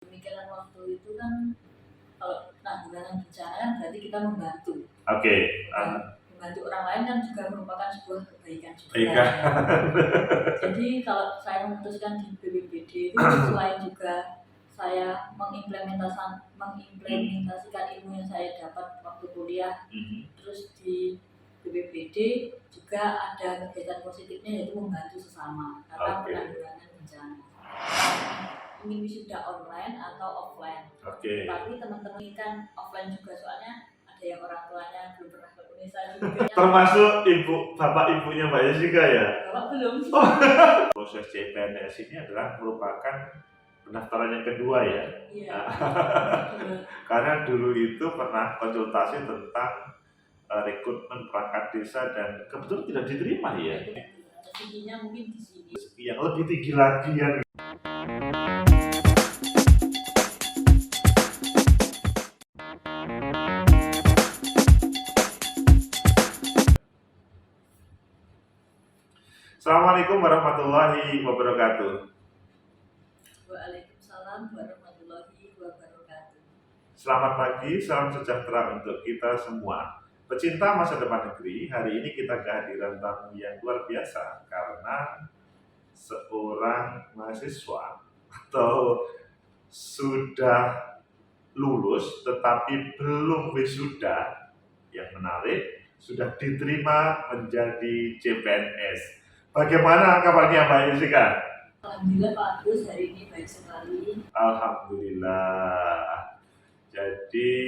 Pemikiran waktu itu kan kalau penanggulangan bencana kan berarti kita membantu. Oke. Membantu orang lain kan juga merupakan sebuah kebaikan juga. Iya. Jadi kalau saya memutuskan di BPBD itu selain juga saya mengimplementasikan ilmu yang saya dapat waktu kuliah, terus di BPBD juga ada kegiatan positifnya yaitu membantu sesama karena penanggulangan bencana. Ini wisuda online atau offline. Tapi teman-teman kan offline juga soalnya ada yang orang tuanya belum pernah ke Indonesia juga. Termasuk bapak ibunya Mbak Jessica ya? Bapak belum. Proses CPNS ini adalah merupakan pendaftaran yang kedua ya? Iya. Karena dulu itu pernah konsultasi tentang rekrutmen perangkat desa dan kebetulan tidak diterima ya? Rezekinya mungkin di sini. Rezeki yang lebih tinggi lagi ya. Assalamualaikum warahmatullahi wabarakatuh. Waalaikumsalam warahmatullahi wabarakatuh. Selamat pagi, salam sejahtera untuk kita semua. Pecinta masa depan negeri, hari ini kita kehadiran tamu yang luar biasa karena seorang mahasiswa atau sudah lulus tetapi belum wisuda, yang menarik sudah diterima menjadi CPNS. Bagaimana kabarnya Mbak Jessica? Alhamdulillah Pak Agus, hari ini baik sekali. Alhamdulillah. Jadi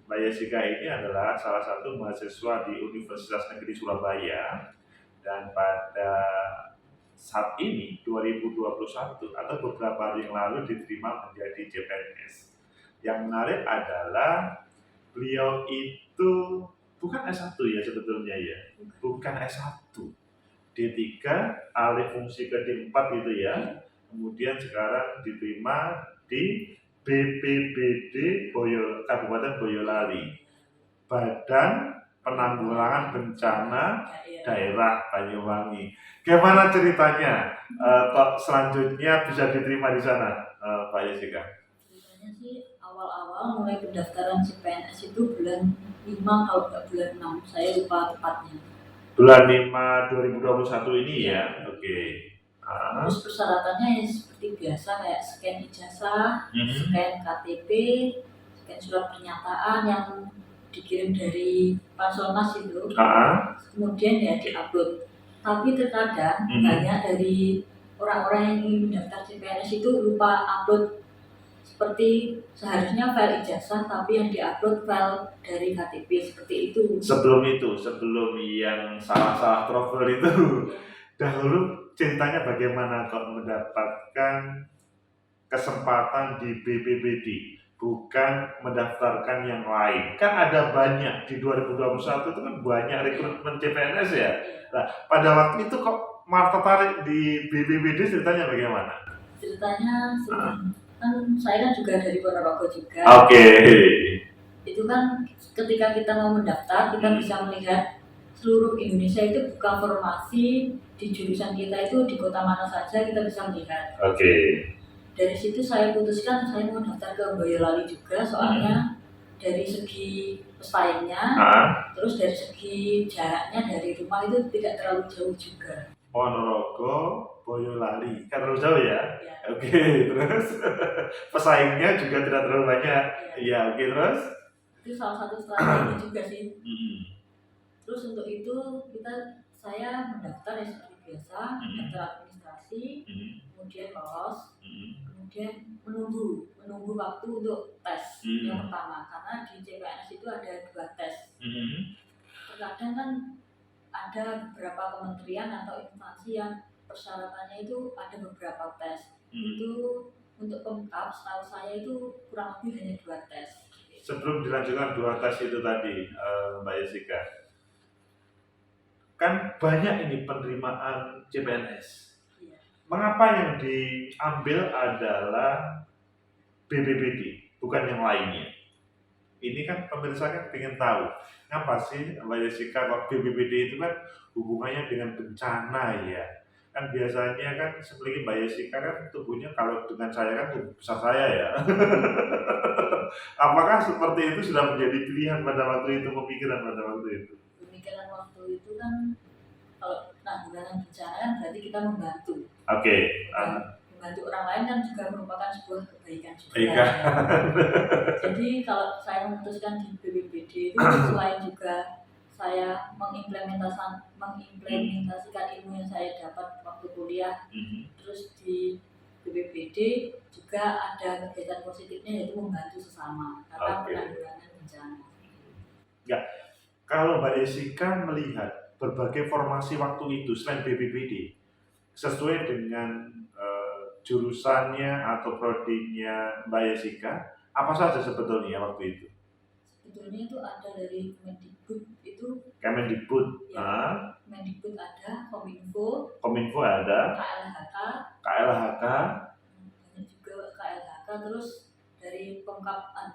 Mbak Jessica ini adalah salah satu mahasiswa di Universitas Negeri Surabaya dan pada saat ini 2021 atau beberapa hari yang lalu diterima menjadi CPNS. Yang menarik adalah beliau itu bukan S1 ya sebetulnya ya, bukan S1, D3 alih fungsi ke D4 gitu ya. Kemudian sekarang diterima di BPBD Kabupaten Boyolali, Badan Penanggulangan Bencana Daerah Banyuwangi. Gimana ceritanya kok selanjutnya bisa diterima di sana, Pak Jessica? Ceritanya sih awal-awal mulai pendaftaran CPNS itu bulan 5 kalau nggak bulan 6, saya lupa tepatnya. Bulan 5 2021 ini ya, oke. Terus persyaratannya ya seperti biasa kayak scan ijazah, scan KTP, scan surat pernyataan yang dikirim dari Panselmas itu, kemudian ya diupload. Tapi terkadang banyak dari orang-orang yang ingin mendaftar CPNS itu lupa upload, seperti seharusnya file ijazah tapi yang diupload file dari KTP seperti itu. Sebelum yang salah-salah trouble itu, dahulu ceritanya bagaimana kok mendapatkan kesempatan di BPBD, bukan mendaftarkan yang lain? Kan ada banyak di 2021 itu kan banyak rekrutmen CPNS ya. Nah, pada waktu itu kok malah tertarik di BPBD, ceritanya bagaimana? Ceritanya kan saya kan juga dari Ponorogo juga. Itu kan ketika kita mau mendaftar, kita bisa melihat seluruh Indonesia itu buka formasi di jurusan kita itu di kota mana saja kita bisa melihat. Dari situ saya putuskan saya mau daftar ke Boyolali juga, soalnya dari segi pesaingnya, terus dari segi jaraknya dari rumah itu tidak terlalu jauh juga. Ponorogo, Boyolali, kan terlalu jauh ya? Terus pesaingnya juga tidak terlalu banyak. Terus? Itu salah satu strategi juga sih. Terus untuk itu saya mendaftar ya seperti biasa, daftar administrasi, kemudian lolos, kemudian menunggu waktu untuk tes yang pertama, karena di CPNS itu ada 2 tes. Terkadang kan ada beberapa kementerian atau instansi yang persyaratannya itu ada beberapa tes. Itu untuk pemkap setahu saya itu kurang lebih hanya 2 tes. Sebelum dilanjutkan 2 tes itu tadi, Mbak Jessica, kan banyak ini penerimaan CPNS. Mengapa yang diambil adalah BPBD, bukan yang lainnya? Ini kan pemirsa kan pengen tahu, kenapa sih Mbak Jessica kok BPBD itu kan hubungannya dengan bencana ya? Kan biasanya kan seperti Mbak Jessica kan tubuhnya kalau dengan saya kan tubuh besar saya ya. Apakah seperti itu sudah menjadi pilihan pada waktu itu, pemikiran pada waktu itu? Pemikiran waktu itu kan kalau penanggulangan bencana kan berarti kita membantu. Oke. Membantu orang lain kan juga merupakan sebuah kebaikan juga. Iya. Jadi kalau saya memutuskan di BPBD itu selain juga saya mengimplementasikan ilmu yang saya dapat waktu kuliah, terus di BPBD juga ada kegiatan positifnya yaitu membantu sesama karena penanggulangan bencana. Ya, kalau Mbak Jessica melihat berbagai formasi waktu itu selain BPBD, sesuai dengan jurusannya atau prodinya Mbak Jessica, apa saja sebetulnya waktu itu? Sebetulnya itu ada dari Kemendikbud itu. Kemendikbud. Ya, Kemendikbud ada, Kominfo ada, KLHK, banyak juga KLHK, terus dari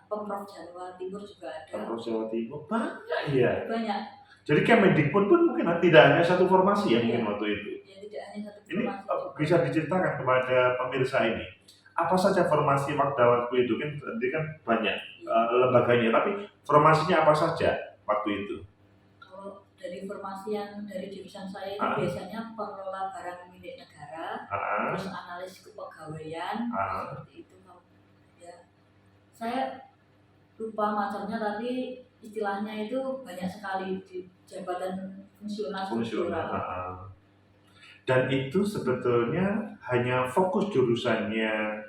Pemprov Jawa Timur juga ada. Pemprov Jawa Timur banyak ya. Banyak. Jadi Kemendikbud pun mungkin tidak hanya satu formasi ya mungkin waktu itu. Ya, tidak hanya satu formasi. Ini bisa diceritakan kepada pemirsa ini. Apa saja formasi waktu itu kan tadi kan banyak lembaganya, tapi formasinya apa saja waktu itu? Kalau dari formasi yang dari jurusan saya itu biasanya pengelola barang milik negara, terus analis kepegawaian, seperti itu. Ya, saya lupa macamnya tapi istilahnya itu banyak sekali di jabatan fungsional. Dan itu sebetulnya hanya fokus jurusannya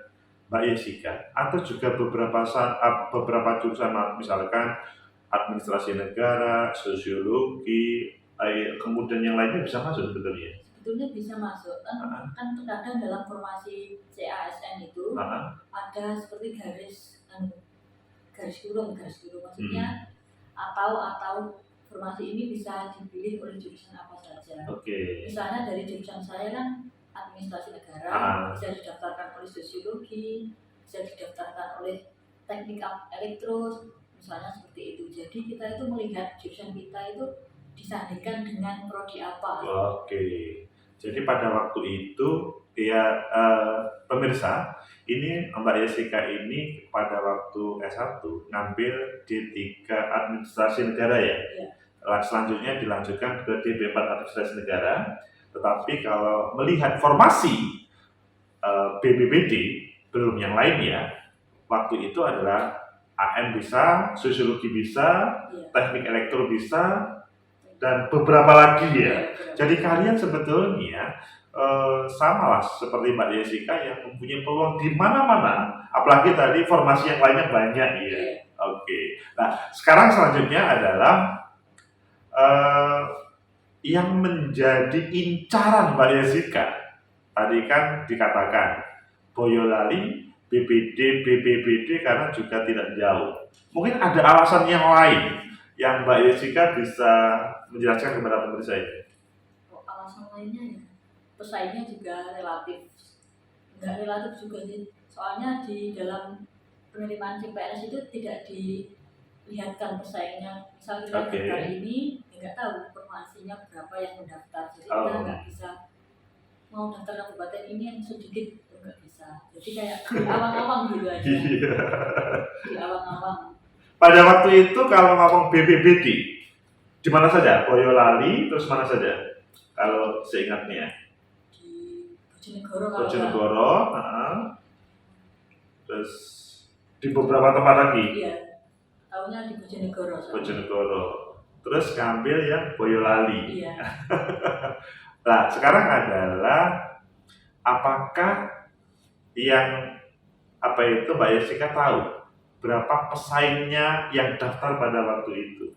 Mbak Jessica atau juga beberapa jurusan misalkan administrasi negara, sosiologi, kemudian yang lainnya bisa masuk sebetulnya? Sebetulnya bisa masuk kan terkadang dalam formasi CASN itu ada seperti garis kurung maksudnya atau formasi ini bisa dipilih oleh jurusan apa saja. Misalnya dari jurusan saya kan administrasi negara, bisa didaftarkan oleh sosiologi, bisa didaftarkan oleh teknik elektro, misalnya seperti itu. Jadi kita itu melihat jurusan kita itu disandingkan dengan prodi apa. Jadi pada waktu itu ya pemirsa, ini Mbak Jessica ini pada waktu S1 ngambil D3 Administrasi Negara ya. Selanjutnya dilanjutkan ke DB4 Administrasi Negara. Tetapi kalau melihat formasi BPBD belum yang lainnya, waktu itu adalah AM bisa, sosiologi bisa, teknik elektro bisa, dan beberapa lagi ya. Jadi kalian sebetulnya sama lah seperti Mbak Jessica yang mempunyai peluang di mana-mana, apalagi tadi formasi yang lainnya banyak ya. Nah sekarang selanjutnya adalah yang menjadi incaran Mbak Jessica. Tadi kan dikatakan Boyolali, BPBD karena juga tidak jauh. Mungkin ada alasan yang lain yang Mbak Jessica bisa menjelaskan kepada pemirsa ini. Alasan lainnya ya, pesaingnya juga relatif. Enggak relatif juga sih. Soalnya di dalam penerimaan CPNS itu tidak dilihatkan pesaingnya. Misal kita daftar ini, nggak tahu informasinya berapa yang mendaftar. Jadi kita nggak bisa mau daftar kabupaten ini yang sedikit, nggak bisa. Jadi kayak di awang-awang gitu aja. Di awang-awang. Pada waktu itu kalau ngomong BPBD, di mana saja? Boyolali, terus mana saja? Kalau seingatnya? Di Bojonegoro. Terus di beberapa tempat lagi? Iya, tahunya di Bojonegoro. Terus ngambil yang Boyolali. Iya. Nah, sekarang adalah apakah yang Mbak Jessica tahu berapa pesaingnya yang daftar pada waktu itu?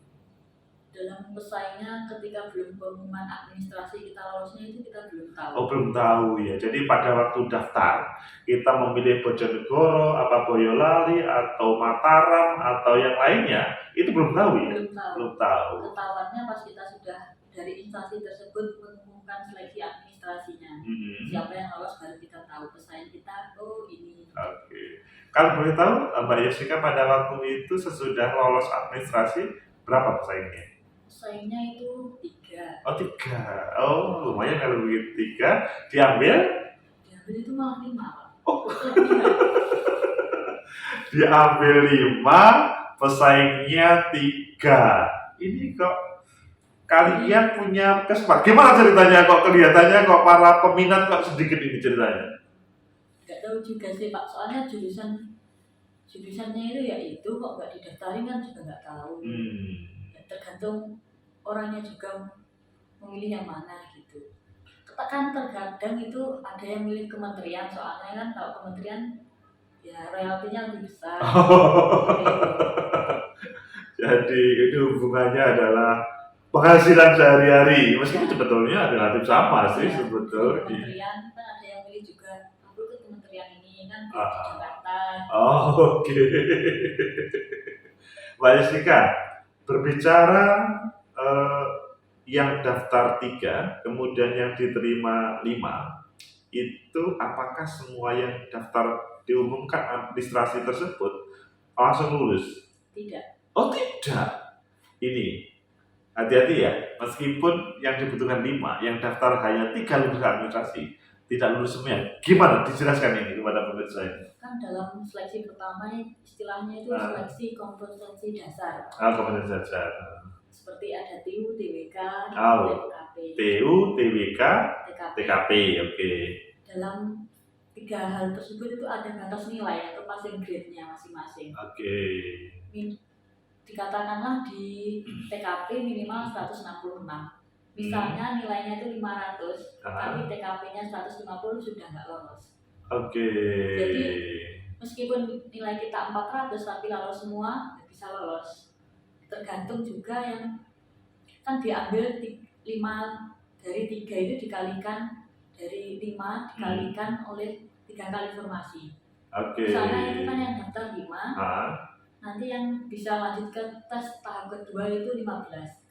Dalam pesaingnya ketika belum pengumuman administrasi kita lolosnya itu kita belum tahu. Belum tahu ya. Jadi pada waktu daftar kita memilih Bojonegoro, apa Boyolali, atau Mataram, atau yang lainnya itu belum tahu ya. Belum tahu. Ketahuannya pas kita sudah dari instansi tersebut mengumumkan seleksi administrasinya. Siapa yang lolos baru kita tahu pesaing kita. Ini. Kalau boleh tahu Mbak Jessica pada waktu itu sesudah lolos administrasi berapa pesaingnya? Pesaingnya itu 3 3. Oh 3. Oh lumayan kalau begitu 3. Diambil itu malah 5. Oh. Kelebihan. Diambil 5, pesaingnya 3. Ini kok kalian punya kesempatan. Gimana ceritanya kok kelihatannya kok para peminat kok sedikit ini ceritanya? Nggak tahu juga sih Pak, soalnya jurusannya itu ya itu kok nggak didaftarin kan juga nggak tahu. Ya, tergantung orangnya juga memilih yang mana gitu. Kan terkadang itu ada yang milih kementerian, soalnya kan kalau kementerian ya royaltinya lebih besar. Jadi itu hubungannya adalah penghasilan sehari-hari, meskipun sebetulnya relatif sama sih Ya, sebetulnya. kementerian kan ada yang milih juga, aku ke kementerian ini kan di Jakarta. Oke. Mbak Jessica, berbicara yang daftar 3, kemudian yang diterima 5, itu apakah semua yang daftar diumumkan administrasi tersebut langsung lulus? Tidak. Oh tidak. Ini hati-hati ya, meskipun yang dibutuhkan 5, yang daftar hanya 3 lulus administrasi, tidak lulus semua. Gimana? Dijelaskan ini kepada pemirsa ini. Kan dalam seleksi pertama istilahnya itu seleksi kompetensi dasar. Kompetensi dasar. Seperti ada TU, TWK, TKP. TU, TWK, TKP. Oke. Dalam 3 hal tersebut itu ada batas nilai atau passing grade-nya masing-masing. Oke. Dikatakanlah di TKP minimal 166. Misalnya nilainya itu 500, tapi TKP-nya 150 sudah nggak lolos. Oke. Jadi meskipun nilai kita 400 tapi kalau semua nggak bisa lolos. Tergantung juga yang kan diambil 5 dari 3 itu dikalikan dari 5 dikalikan oleh 3 kali formasi. Oke. Misalnya itu kan yang daftar 5. Nanti yang bisa lanjut ke tes tahap kedua itu 15,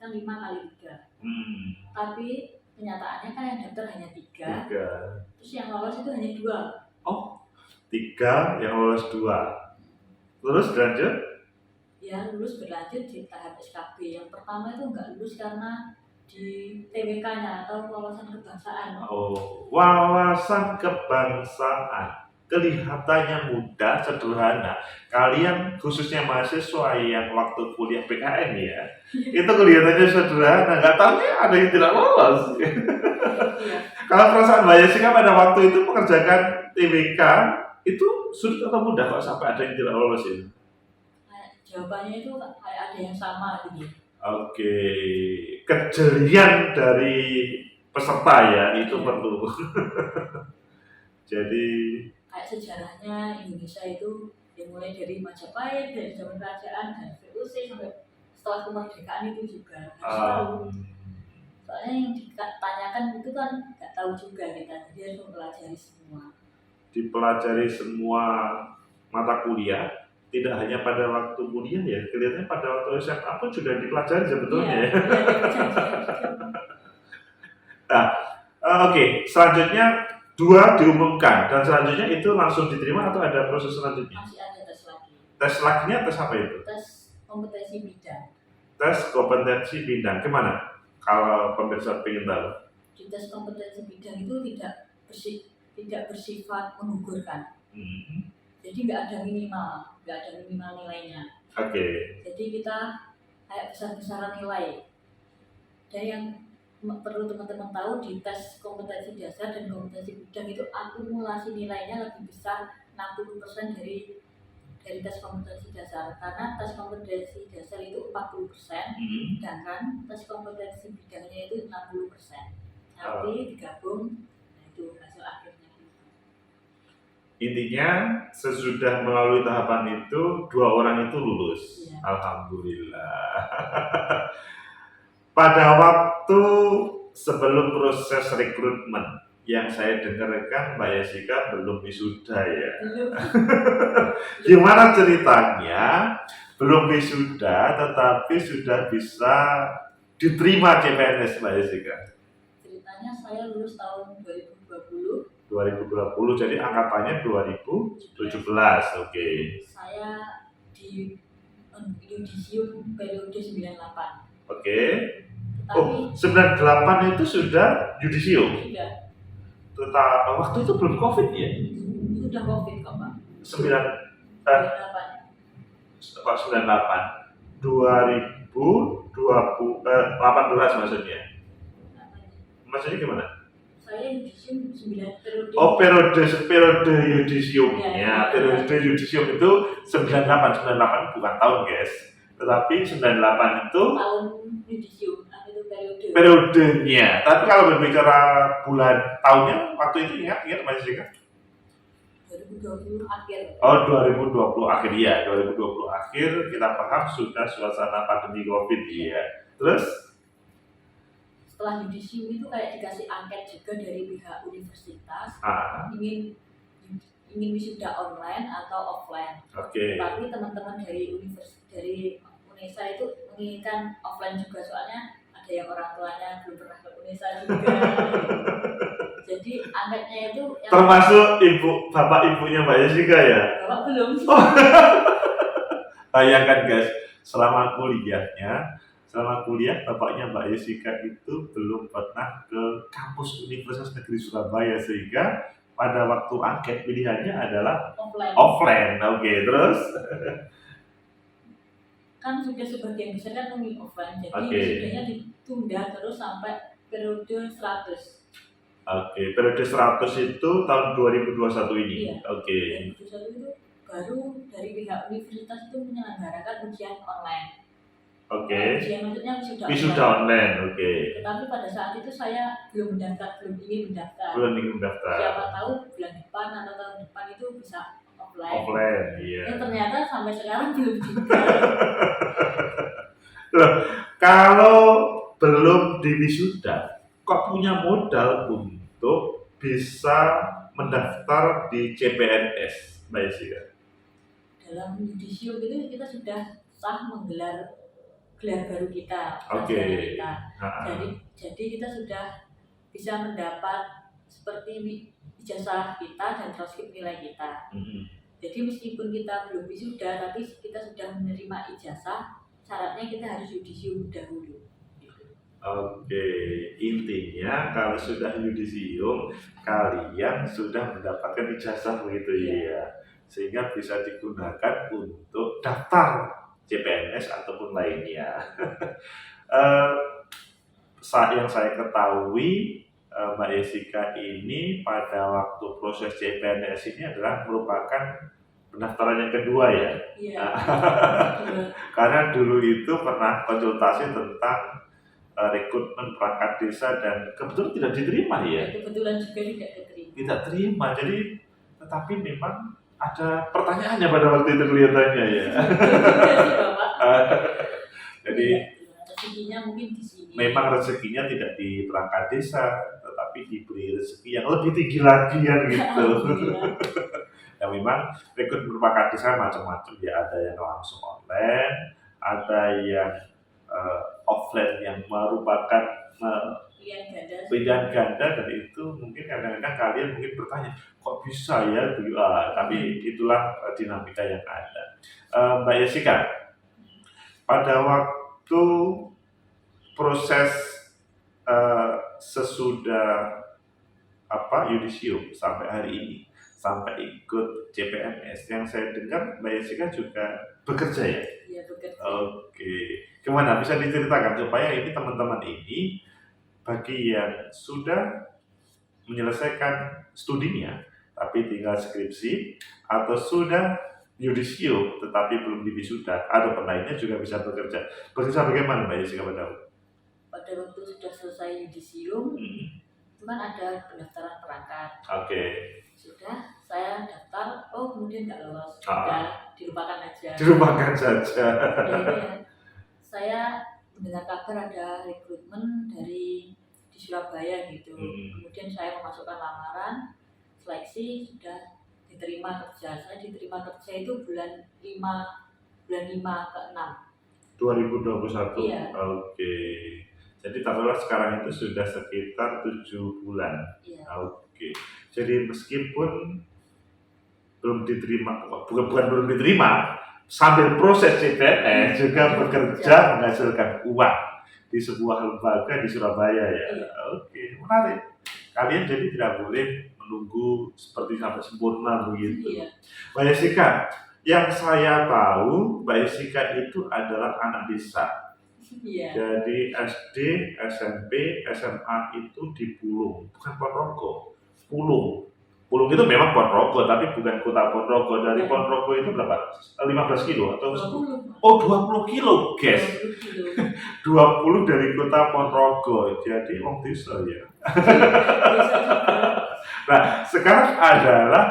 kan 5 kali 3. Tapi kenyataannya kan yang daftar hanya 3. Terus yang lolos itu hanya 2. Oh, 3 yang lolos 2. Terus berlanjut? Ya lulus berlanjut di tahap SKB. Yang pertama itu nggak lulus karena di TWK-nya atau wawasan kebangsaan. Oh, wawasan kebangsaan. Kelihatannya mudah, sederhana. Kalian khususnya mahasiswa yang waktu kuliah PKN ya, itu kelihatannya sederhana. Nggak tahu ya ada yang tidak lolos. Kalau perasaan Mbak Jessica pada waktu itu mengerjakan TWK itu sulit atau mudah kok sampai ada yang tidak lolos itu? Jawabannya itu kayak ada yang sama gitu. Oke, kejelian dari peserta ya itu perlu. Jadi kayak sejarahnya Indonesia itu dimulai dari Majapahit, dari zaman kerajaan dan VOC sampai setelah kemerdekaan itu juga harus tahu. Soalnya yang ditanyakan itu kan nggak tahu juga kita, jadi harus mempelajari semua. Dipelajari semua mata kuliah, tidak hanya pada waktu kuliah ya, kelihatannya pada waktu SMA pun sudah dipelajari sebetulnya ya. Nah, oke, selanjutnya 2 diumumkan dan selanjutnya itu langsung diterima atau ada proses selanjutnya? Masih ada tes lagi. Tes laginya tes apa itu? Tes kompetensi bidang. Tes kompetensi bidang, kemana? Kalau pemirsa ingin tahu. Di tes kompetensi bidang itu tidak bersifat menggugurkan. Jadi nggak ada minimal nilainya. Oke. Jadi kita kayak besar-besaran nilai. Dan yang perlu teman-teman tahu di tes kompetensi dasar dan kompetensi bidang itu akumulasi nilainya lebih besar 60% dari tes kompetensi dasar, karena tes kompetensi dasar itu 40%, sedangkan tes kompetensi bidangnya itu 60%. Nanti digabung, nah itu hasil akhirnya. Intinya sesudah melalui tahapan itu 2 orang itu lulus. Ya. Alhamdulillah. Pada waktu sebelum proses rekrutmen yang saya dengarkan Mbak Jessica belum wisuda ya. Gimana ceritanya? Belum wisuda tetapi sudah bisa diterima CPNS Mbak Jessica. Ceritanya saya lulus tahun 2020. 2020, jadi angkatannya 2017, oke. Saya di yudisium periode 98. Oke. Tapi 98 itu sudah yudisium. sudah Waktu itu belum COVID ya? sudah COVID kok Pak. 98 2018 maksudnya. Maksudnya gimana? Saya yudisium 9 periode. Oh, periode yudisiumnya. Ya. Periode yudisium itu 98 bukan tahun, guys. Tetapi 98 itu tahun yudisium, itu periode. Periodenya. Tapi kalau berbicara bulan tahunnya, waktu itu ingat masih ingat? 2020 akhir. Oh, 2020 akhir ya. 2020 akhir kita paham sudah suasana pandemi COVID ya. Terus setelah yudisium itu kayak dikasih angket juga dari pihak universitas ingin wisuda online atau offline. Oke. Tapi teman-teman dari UNESA itu menginginkan offline juga, soalnya ada yang orang tuanya belum pernah ke UNESA juga. Jadi angketnya itu yang termasuk bapak ibunya Mbak Jessica ya? bapak belum. Bayangkan guys, selama kuliah bapaknya Mbak Jessica itu belum pernah ke kampus Universitas Negeri Surabaya, sehingga pada waktu angket pilihannya adalah offline. Oke, terus kan sudah sebagian besar kan memilih offline, jadi wisudanya ditunda terus sampai periode 100. Oke, periode 100 itu tahun 2021 ini. Iya. Oke. 2021 itu baru dari pihak universitas itu menyelenggarakan ujian online. Oke. Ujian maksudnya wisuda online. Oke. Tetapi pada saat itu saya belum ingin mendaftar. Siapa tahu bulan depan atau tahun depan itu bisa offline. Iya. Ternyata sampai sekarang belum juga. Loh, kalau belum diwisuda, kok punya modal untuk bisa mendaftar di CPNS, Mbak Jessica? Dalam yudisium itu kita sudah sah menggelar gelar baru kita. Jadi kita sudah bisa mendapat seperti ijazah kita dan transkrip nilai kita. Jadi meskipun kita belum wisuda, tapi kita sudah menerima ijazah, syaratnya kita harus yudisium dahulu. Oke, intinya kalau sudah yudisium, kalian sudah mendapatkan ijazah begitu ya, sehingga bisa digunakan untuk daftar CPNS ataupun lainnya. Yang saya ketahui, Mbak Jessica ini pada waktu proses CPNS ini adalah merupakan pendaftaran yang kedua ya. Iya. Karena dulu itu pernah konsultasi tentang rekrutmen perangkat desa dan kebetulan tidak diterima ya. Kebetulan juga tidak diterima. Tidak terima, jadi tetapi memang ada pertanyaannya pada waktu itu kelihatannya ya. Jadi rezekinya mungkin di sini. Memang rezekinya tidak di perangkat desa, tetapi diberi rezeki yang lebih tinggi lagi kan gitu. Ya memang rekrutmen perangkat desa macam-macam ya, ada yang langsung online, ada yang offline yang merupakan pilihan ganda, dan itu mungkin kadang-kadang kalian mungkin bertanya kok bisa ya, tapi itulah dinamika yang ada. Mbak Jessica, pada waktu proses sesudah yudisium sampai hari ini, sampai ikut CPNS, yang saya dengar Mbak Jessica juga bekerja ya? Iya, bekerja. Oke, gimana bisa diceritakan supaya ini teman-teman ini bagi yang sudah menyelesaikan studinya tapi tinggal skripsi, atau sudah yudisium tetapi belum diwisuda, atau lainnya juga bisa bekerja. Bekerja bagaimana Mbak Jessica pada waktu sudah selesai yudisium, cuman ada pendaftaran perangkat. Oke. Sudah, saya daftar, kemudian nggak lolos, sudah dilupakan aja. Ya, saya mendengar kabar ada rekrutmen di Surabaya gitu. Kemudian saya memasukkan lamaran, seleksi, sudah diterima kerja. Saya diterima kerja itu bulan 5 ke 6 2021. Iya. Oke. Jadi taruhlah sekarang itu sudah sekitar 7 bulan. Iya. Oke. Jadi meskipun belum diterima, bukan belum diterima, sambil proses CPNS juga bekerja menghasilkan uang. Di di sebuah lembaga di Surabaya ya. Iya. Oke, menarik. Kalian jadi tidak boleh menunggu seperti sampai sempurna begitu. Iya. Mbak Jessica, yang saya tahu Mbak Jessica itu adalah anak desa. Iya. Jadi SD, SMP, SMA itu di Pulung, bukan Ponorogo. Pulung. Pulung itu memang Ponorogo, tapi bukan kota Ponorogo. Dari Ponorogo itu berapa? 15 kilo atau 20. Oh, 20 kilo, guys. 20 kilo. 20 dari kota Ponorogo. Jadi wong desa ya. Bisa juga. Nah, sekarang adalah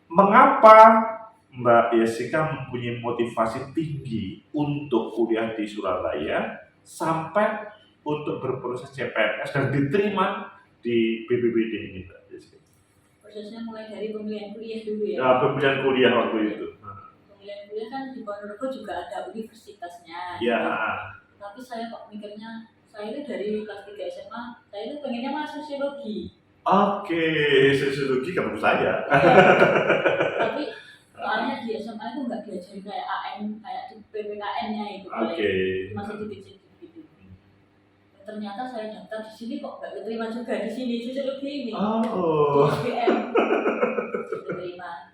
mengapa Mbak Jessica mempunyai motivasi tinggi untuk kuliah di Surabaya sampai untuk berproses CPNS dan diterima di BPBD ini, Mbak Jessica. Prosesnya mulai dari pemilihan kuliah dulu ya. Nah, pemilihan kuliah waktu itu. Pemilihan kuliah kan di Ponorogo juga ada universitasnya. Ya. Tapi saya kok mikirnya, saya itu dari kelas 3 SMA, saya itu pengennya masuk sosiologi. Oke, sosiologi kamu saya. Tapi soalnya di SMA itu nggak diajari kayak AM, kayak di PPKN-nya itu. Oke. Masih dikecil gitu. Ternyata saya daftar di sini kok nggak diterima juga di sini sosiologi ini. Oh. Di SBM diterima.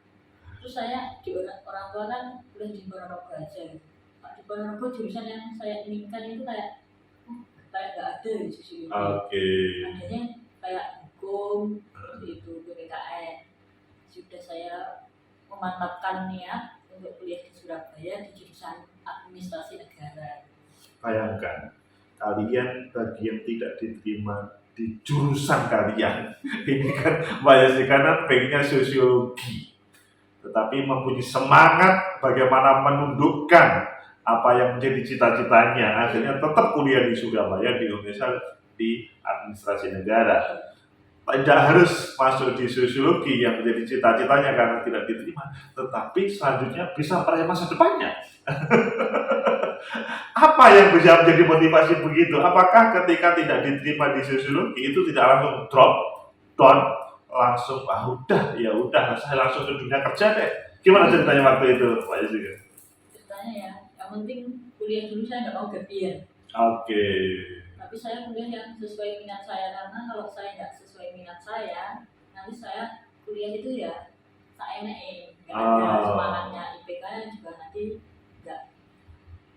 Terus saya di orang tua kan kuliah di Ponorogo aja. Di Ponorogo jurusan yang saya inginkan itu kayak nggak ada di sosiologi. Oke. Adanya kayak hukum, itu PPKN. Sudah saya memantapkan niat untuk kuliah di Surabaya di jurusan administrasi negara. Bayangkan, kalian bagi yang tidak diterima di jurusan kalian, ini kan Mbak Jessica kan pengennya sosiologi, tetapi mempunyai semangat bagaimana menundukkan apa yang menjadi cita-citanya, akhirnya tetap kuliah di Surabaya di Indonesia di administrasi negara. Tidak harus masuk di sosiologi yang menjadi cita-citanya karena tidak diterima, tetapi selanjutnya bisa meraih masa depannya. Apa yang bisa menjadi motivasi begitu? Apakah ketika tidak diterima di sosiologi itu tidak langsung drop down, langsung udah ya udah saya langsung ke dunia kerja deh? Gimana ceritanya waktu itu, Pak Jessica? Ceritanya ya, yang penting kuliah dulu, saya nggak mau gap year. Oke. Tapi saya kuliah yang sesuai minat saya, karena kalau saya nggak sesuai minat saya, nanti saya kuliah itu ya tak enak, nggak ada semangatnya. IPK-nya juga nanti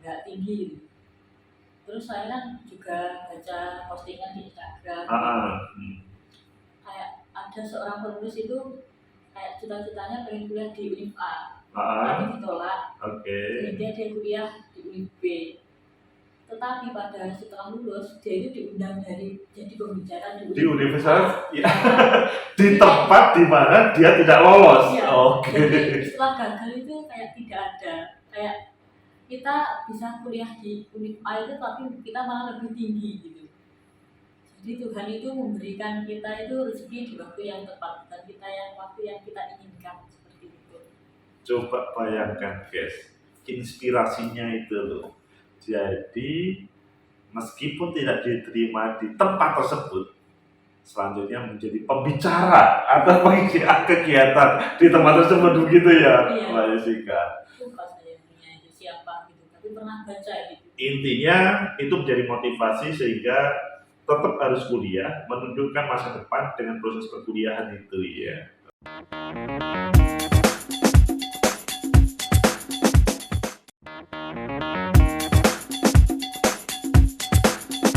nggak tinggi gitu. Terus saya kan juga baca postingan di Instagram. Kayak ada seorang penulis itu kayak cita-citanya pengen kuliah di Univ A, tapi ditolak. Sehingga dia kuliah di Univ B. Tetapi pada setelah lulus dia itu diundang jadi pembicara di universitas ya. Di tempat di mana dia tidak lolos. Iya. Oke. Jadi setelah gagal itu kayak tidak ada, kayak kita bisa kuliah di Univ A itu tapi kita malah lebih tinggi gitu. Jadi Tuhan itu memberikan kita itu rezeki di waktu yang tepat dan kita yang waktu yang kita inginkan, seperti itu. Coba bayangkan guys, inspirasinya itu loh. Jadi meskipun tidak diterima di tempat tersebut, selanjutnya menjadi pembicara atau pengisi kegiatan di tempat tersebut begitu ya, Mbak Jessica. Lupa saya punya itu siapa gitu, tapi pernah baca gitu. Intinya itu menjadi motivasi sehingga tetap harus kuliah, menundukkan masa depan dengan proses perkuliahan itu ya.